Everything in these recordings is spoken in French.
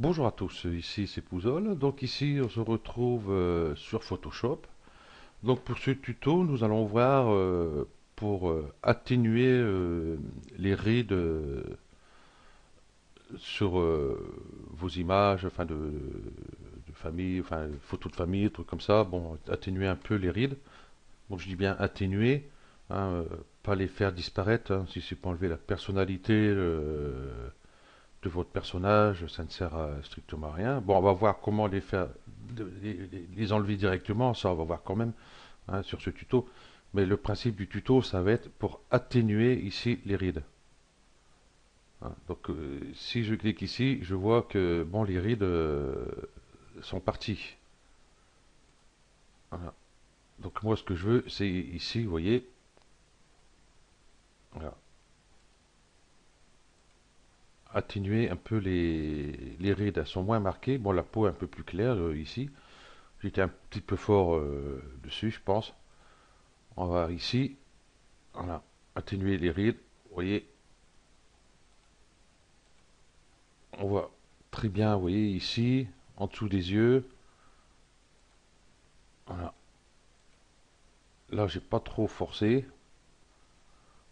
Bonjour à tous, ici c'est Pouzol. Donc ici on se retrouve sur Photoshop. Donc pour ce tuto, nous allons voir pour atténuer les rides sur vos images, enfin de famille, enfin photos de famille, trucs comme ça. Bon, atténuer un peu les rides. Donc je dis bien atténuer, hein, pas les faire disparaître, hein, si c'est pour enlever la personnalité de votre personnage, ça ne sert à strictement à rien. Bon, on va voir comment les faire, les enlever directement, ça on va voir quand même, hein, sur ce tuto. Mais le principe du tuto, ça va être pour atténuer ici les rides, hein. Donc si je clique ici, je vois que bon, les rides sont parties. Voilà. Donc moi ce que je veux, c'est ici, vous voyez, voilà, atténuer un peu les rides. Elles sont moins marquées. Bon, la peau est un peu plus claire ici. J'étais un petit peu fort dessus, je pense. On va ici, voilà, atténuer les rides. Vous voyez, on voit très bien, vous voyez ici, en dessous des yeux. Voilà. Là, j'ai pas trop forcé.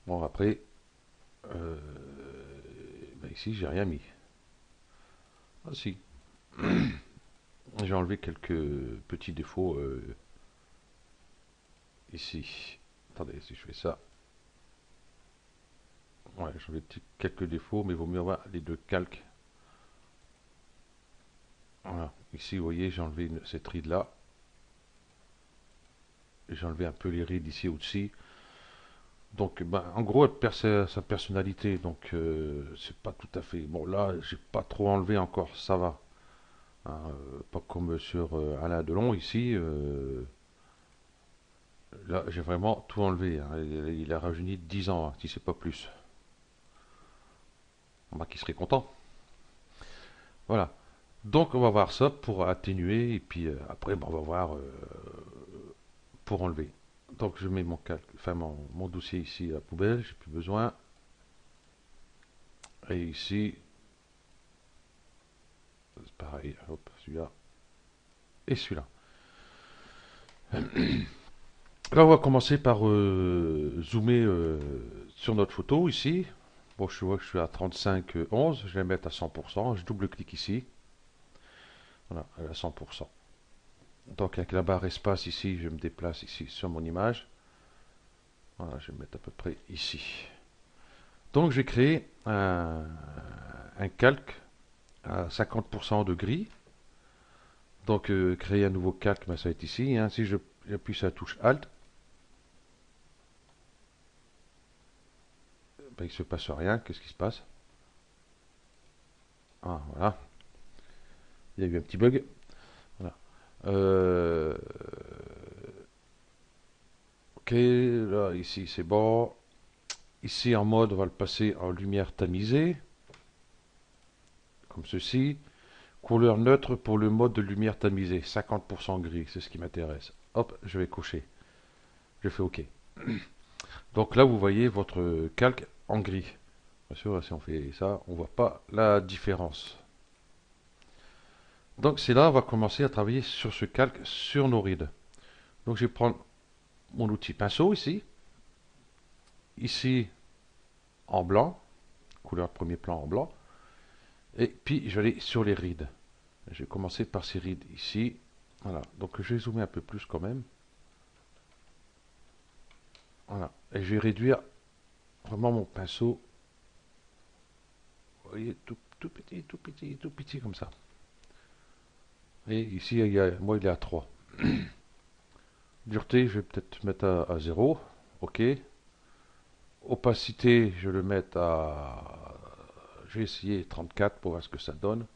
Bon, après, euh, ben ici, j'ai rien mis. Ah si, j'ai enlevé quelques petits défauts ici. Attendez, si je fais ça. Ouais, j'ai enlevé quelques défauts, mais il vaut mieux avoir les deux calques. Voilà. Ici, vous voyez, j'ai enlevé cette ride-là. J'ai enlevé un peu les rides ici au-dessus. Donc, ben, en gros, elle perd sa personnalité. Donc, c'est pas tout à fait. Bon, là, j'ai pas trop enlevé encore. Ça va, hein, pas comme sur Alain Delon ici. Là, j'ai vraiment tout enlevé, hein. Il a rajeuni 10 ans, hein, si c'est pas plus. Bah, qui serait content. Voilà. Donc, on va voir ça pour atténuer. Et puis, après, ben, on va voir pour enlever. Donc, je mets mon calque, enfin, mon dossier ici à la poubelle. J'ai plus besoin. Et ici, c'est pareil. Hop, celui-là. Et celui-là. Là, on va commencer par zoomer sur notre photo ici. Bon, je vois que je suis à 35,11. Je vais mettre à 100%. Je double-clique ici. Voilà, à 100%. Donc, avec la barre espace ici, je me déplace ici sur mon image. Voilà, je vais mettre à peu près ici. Donc, j'ai créé un calque à 50% de gris. Donc, créer un nouveau calque, ben, ça va être ici, hein. Si j'appuie sur la touche Alt, ben, il ne se passe rien. Qu'est-ce qui se passe? Ah, voilà. Il y a eu un petit bug. Voilà. Euh, ok, là, ici, c'est bon. Ici, en mode, on va le passer en lumière tamisée, comme ceci. Couleur neutre pour le mode de lumière tamisée, 50% gris, c'est ce qui m'intéresse. Hop, je vais cocher. Je fais OK. Donc là, vous voyez votre calque en gris. Bien sûr, si on fait ça, on ne voit pas la différence. Donc c'est là, on va commencer à travailler sur ce calque, sur nos rides. Donc je vais prendre mon outil pinceau ici. Ici, en blanc, couleur premier plan en blanc. Et puis, je vais aller sur les rides. Je vais commencer par ces rides ici. Voilà. Donc, je vais zoomer un peu plus quand même. Voilà. Et je vais réduire vraiment mon pinceau. Vous voyez, tout petit, tout petit, tout petit comme ça. Et ici, moi, il est à 3. Dureté, je vais peut-être mettre à 0. OK. Opacité, je vais le mettre à... Je vais essayer 34 pour voir ce que ça donne.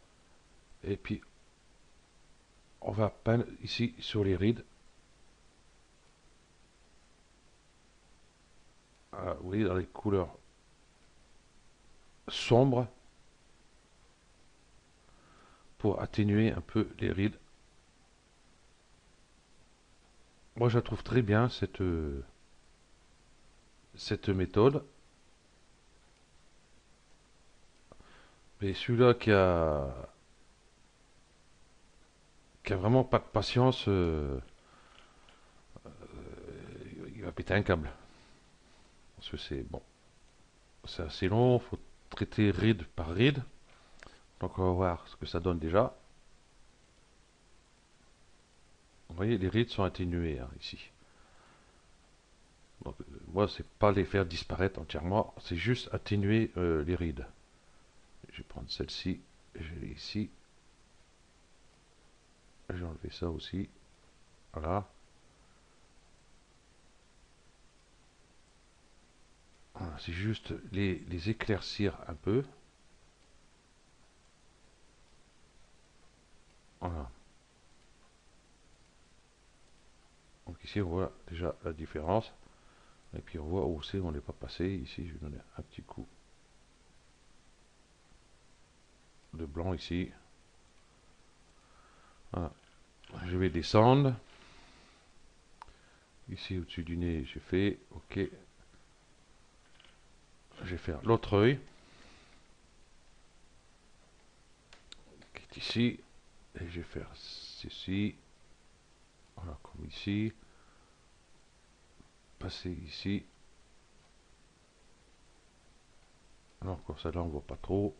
Et puis, on va peindre ici sur les rides. Vous voyez, dans les couleurs sombres pour atténuer un peu les rides. Moi, je la trouve très bien, cette méthode. Mais celui-là qui a qui a vraiment pas de patience, il va péter un câble. Parce que c'est bon, c'est assez long, faut traiter ride par ride. Donc on va voir ce que ça donne déjà. Vous voyez, les rides sont atténuées hein, ici. Donc, moi, c'est pas les faire disparaître entièrement, c'est juste atténuer les rides. Je vais prendre celle-ci, je l'ai ici. Je vais enlever ça aussi. Voilà. Voilà, c'est juste les éclaircir un peu. Voilà. Donc ici, on voit déjà la différence. Et puis on voit où c'est, on n'est pas passé. Ici, je vais donner un petit coup de blanc ici. Voilà. Je vais descendre. Ici, au-dessus du nez, j'ai fait. OK. Je vais faire l'autre œil. Qui est ici. Et je vais faire ceci. Voilà, comme ici. Passer ici. Alors, comme ça, là, on ne voit pas trop.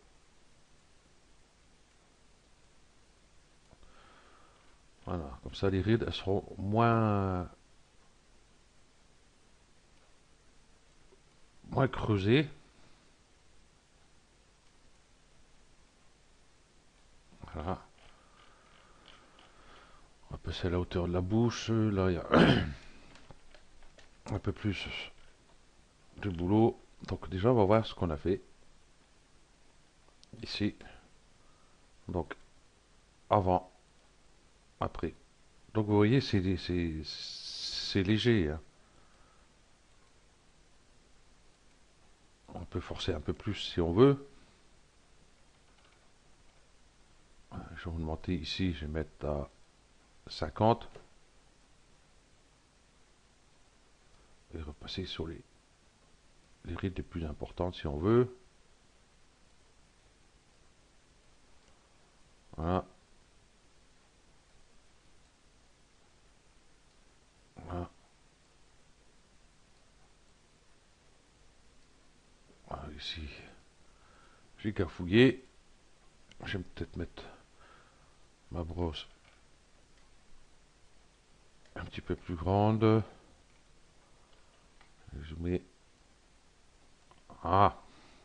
Voilà, comme ça, les rides, elles seront moins creusées. Voilà. On va passer à la hauteur de la bouche. Là, il y a un peu plus de boulot. Donc déjà, on va voir ce qu'on a fait ici. Donc, avant, après. Donc, vous voyez, c'est léger. Hein. On peut forcer un peu plus si on veut. Je vais augmenter ici, je vais mettre à 50. Et repasser sur les rides les plus importantes si on veut. Voilà. Voilà. Voilà, ici, j'ai cafouillé. Je vais peut-être mettre ma brosse un petit peu plus grande. Je mets... Ah,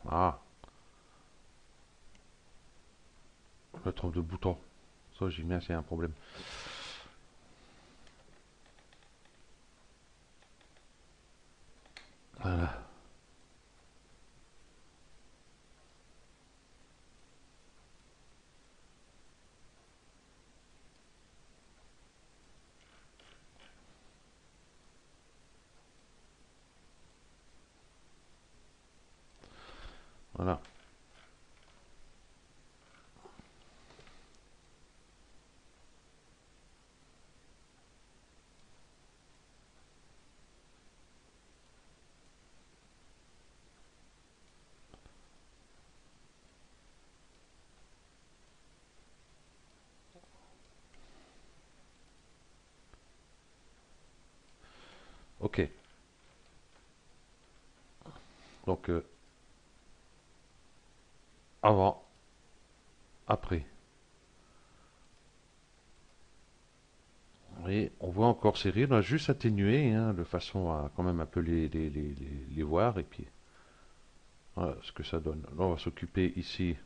ah, je me trompe de bouton. Ça, j'ai bien, c'est un problème. Voilà. Voilà. OK. Donc, avant, après. Et on voit encore ces rides, on a juste atténué, hein, de façon à quand même un peu les voir, et puis voilà ce que ça donne. Là, on va s'occuper ici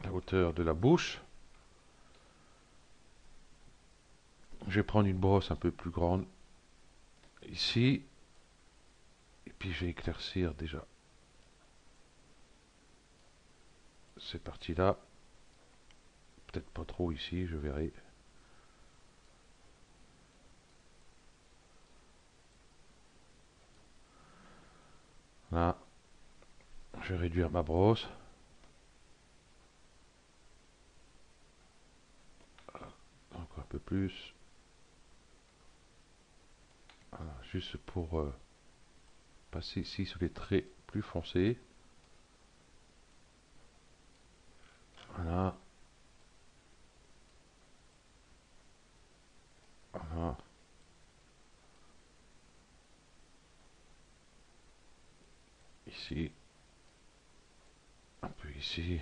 de la hauteur de la bouche. Je vais prendre une brosse un peu plus grande ici, et puis je vais éclaircir déjà cette partie-là. Peut-être pas trop ici, je verrai. Là, je vais réduire ma brosse. Encore un peu plus. Voilà, juste pour passer ici sur les traits plus foncés. Voilà. ici, un peu ici,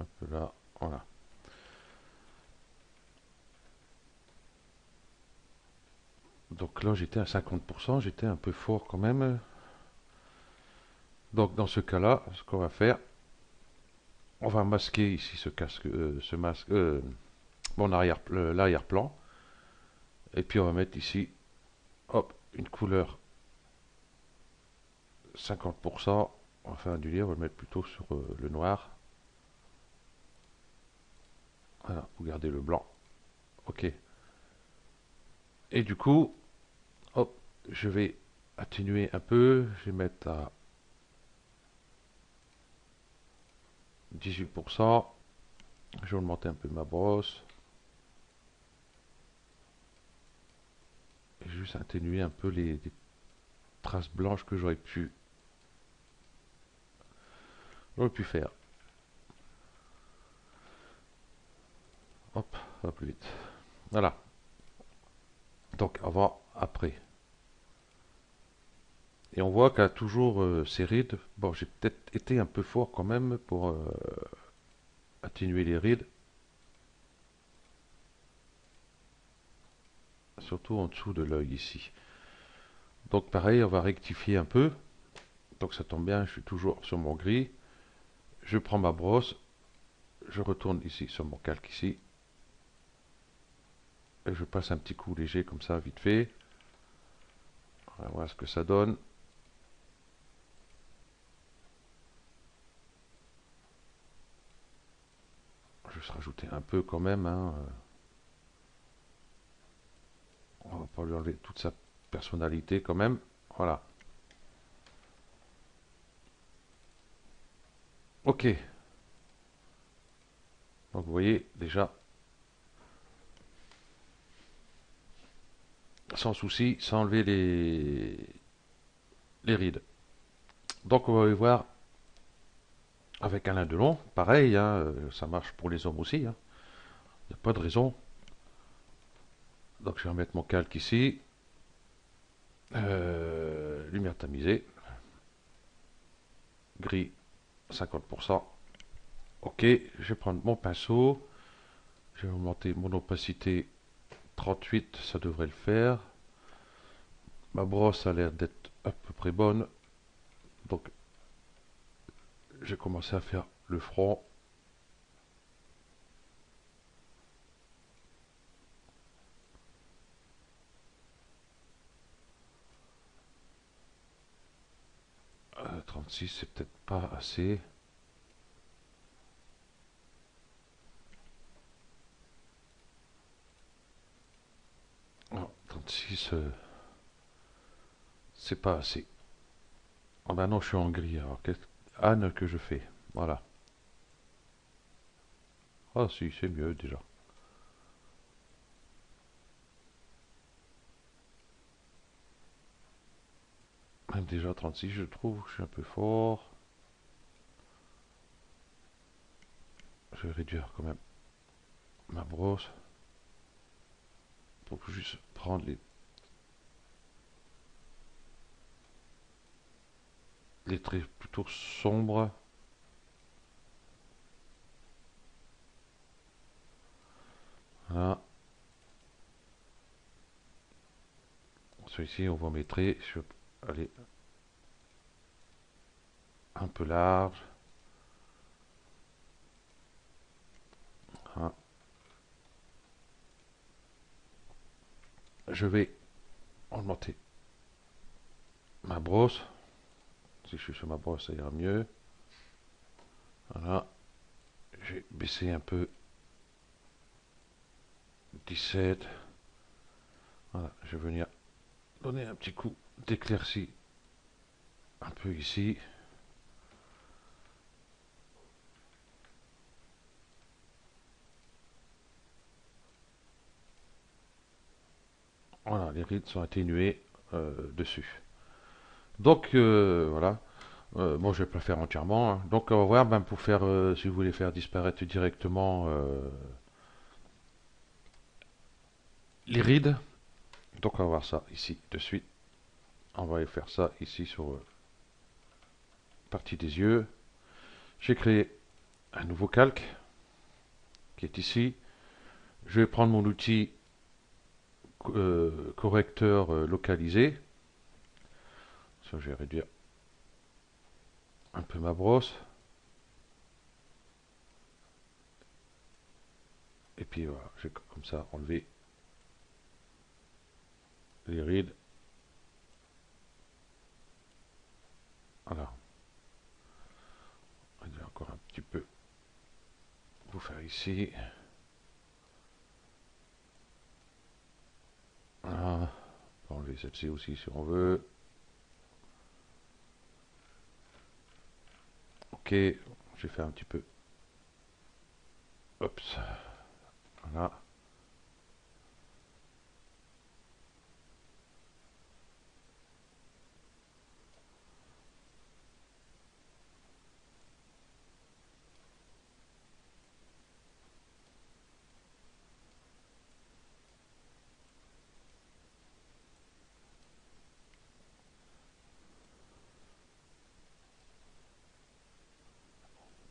un peu là, voilà. Donc là, j'étais à 50%, j'étais un peu fort quand même. Donc dans ce cas-là, ce qu'on va faire, on va masquer ici ce casque, ce masque, mon l'arrière-plan. Et puis on va mettre ici, hop, une couleur 50%. On va faire un on va le mettre plutôt sur le noir. Voilà, vous gardez le blanc. Ok. Et du coup, hop, je vais atténuer un peu. Je vais mettre à 18%. Je vais augmenter un peu ma brosse. Et juste atténuer un peu les traces blanches que j'aurais pu faire. Hop, ça va plus vite. Voilà. Donc avant, après. Et on voit qu'elle a toujours ces rides. Bon, j'ai peut-être été un peu fort quand même pour atténuer les rides. Surtout en dessous de l'œil ici. Donc pareil, on va rectifier un peu. Donc ça tombe bien, je suis toujours sur mon gris. Je prends ma brosse. Je retourne ici sur mon calque ici. Et je passe un petit coup léger comme ça, vite fait. On va voir ce que ça donne. Je vais juste rajouter un peu quand même, hein. On va pas lui enlever toute sa personnalité quand même. Voilà. Ok. Donc vous voyez déjà, sans souci, sans enlever les rides. Donc on va y voir avec un lin de long. Pareil, hein, ça marche pour les hommes aussi, hein. Il n'y a pas de raison. Donc je vais remettre mon calque ici. Lumière tamisée. Gris 50%. Ok, je vais prendre mon pinceau. Je vais augmenter mon opacité 38, ça devrait le faire. Ma brosse a l'air d'être à peu près bonne. Donc j'ai commencé à faire le front. Euh, 36, c'est peut-être pas assez. Non, 36, c'est pas assez. Ah ben non, je suis en gris. Alors, Anne, que je fais. Voilà. Ah si, c'est mieux déjà. Même déjà 36, je trouve. Je suis un peu fort. Je vais réduire quand même ma brosse. Pour juste prendre les traits plutôt sombres. Voilà. Celui-ci, on voit mes traits. Je vais aller un peu large. Voilà. Je vais augmenter ma brosse. Si je suis sur ma brosse, ça ira mieux. Voilà. Je vais baisser un peu. 17. Voilà. Je vais venir donner un petit coup d'éclaircie un peu ici. Voilà, les rides sont atténuées dessus. Donc voilà. Bon, je vais pas le faire entièrement, hein. Donc on va voir, ben, pour faire, si vous voulez faire disparaître directement les rides. Donc on va voir ça ici de suite. On va aller faire ça ici sur partie des yeux. J'ai créé un nouveau calque qui est ici. Je vais prendre mon outil correcteur localisé. Ça, je vais réduire un peu ma brosse. Et puis voilà, j'ai comme ça enlevé les rides. Voilà. On va encore un petit peu vous faire ici. Voilà. On va enlever celle-ci aussi si on veut. Ok, j'ai fait un petit peu. Hop. Voilà.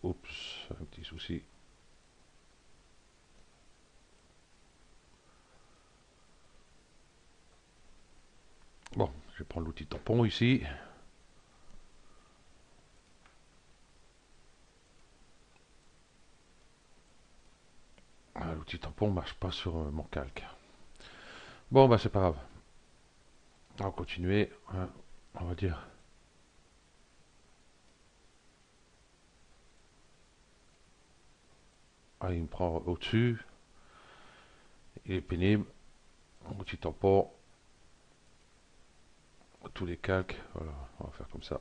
Oups, un petit souci. Bon, je vais prendre l'outil tampon ici. Ah, l'outil tampon ne marche pas sur mon calque. Bon, bah c'est pas grave. On va continuer. Hein, on va dire. Ah, il me prend au-dessus. Il est pénible. Outil tampon. Tous les calques. Voilà, on va faire comme ça.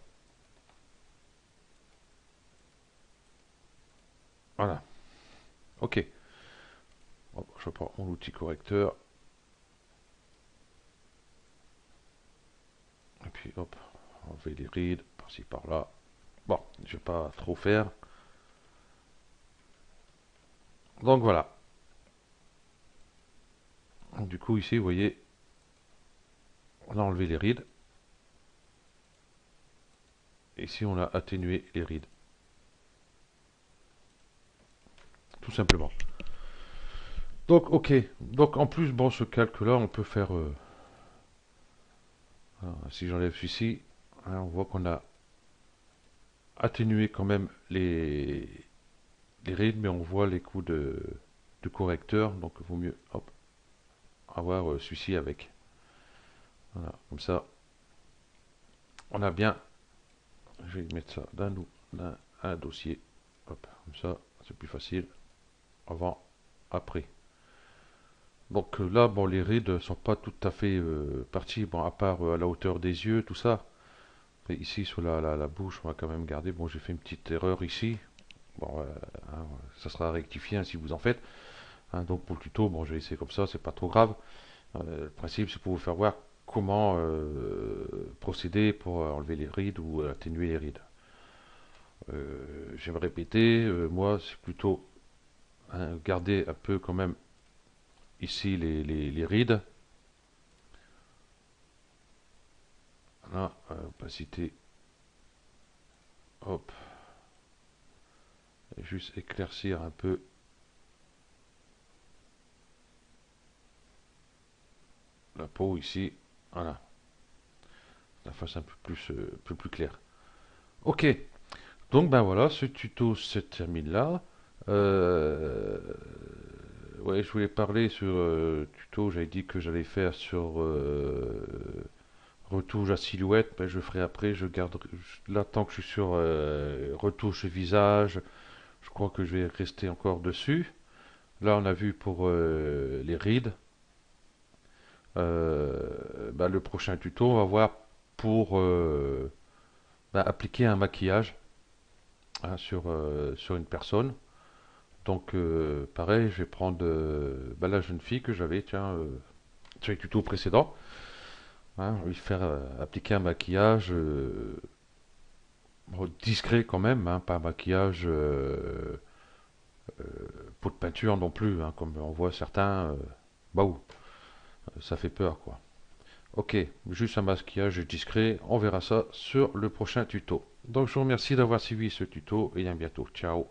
Voilà. Ok. Bon, je prends mon outil correcteur. Et puis hop, enlever les rides par-ci par-là. Bon, je vais pas trop faire. Donc voilà. Du coup ici, vous voyez, on a enlevé les rides. Ici, on a atténué les rides. Tout simplement. Donc ok. Donc en plus, bon, ce calque-là, on peut faire... si j'enlève celui-ci, hein, on voit qu'on a atténué quand même les rides, mais on voit les coups de correcteur. Donc il vaut mieux hop, avoir celui-ci avec. Voilà, comme ça, on a bien. Je vais mettre ça dans un dossier. Hop, comme ça, c'est plus facile. Avant, après. Donc là, bon, les rides sont pas tout à fait parties, bon, à part à la hauteur des yeux, tout ça. Et ici, sur la bouche, on va quand même garder. Bon, j'ai fait une petite erreur ici. Bon, hein, ça sera rectifié hein, si vous en faites. Hein, donc pour le tuto, bon, j'ai essayé comme ça, c'est pas trop grave. Le principe, c'est pour vous faire voir comment procéder pour enlever les rides ou atténuer les rides. Je vais me répéter, moi, c'est plutôt hein, garder un peu quand même ici les rides. Voilà, opacité, hop, et juste éclaircir un peu la peau ici. Voilà, la face un peu plus claire. Ok, donc ben voilà, ce tuto se termine là. Euh, ouais, je voulais parler sur tuto, j'avais dit que j'allais faire sur retouche à silhouette, ben, je ferai après, je garde là tant que je suis sur retouche visage, je crois que je vais rester encore dessus. Là on a vu pour les rides. Ben, le prochain tuto, on va voir pour ben, appliquer un maquillage hein, sur une personne. Donc pareil, je vais prendre ben, la jeune fille que j'avais, tiens, sur le tuto précédent. Hein, lui faire appliquer un maquillage bon, discret quand même, hein, pas un maquillage pot de peinture non plus, hein, comme on voit certains, bah ça fait peur quoi. Ok, juste un maquillage discret, on verra ça sur le prochain tuto. Donc je vous remercie d'avoir suivi ce tuto et à bientôt. Ciao.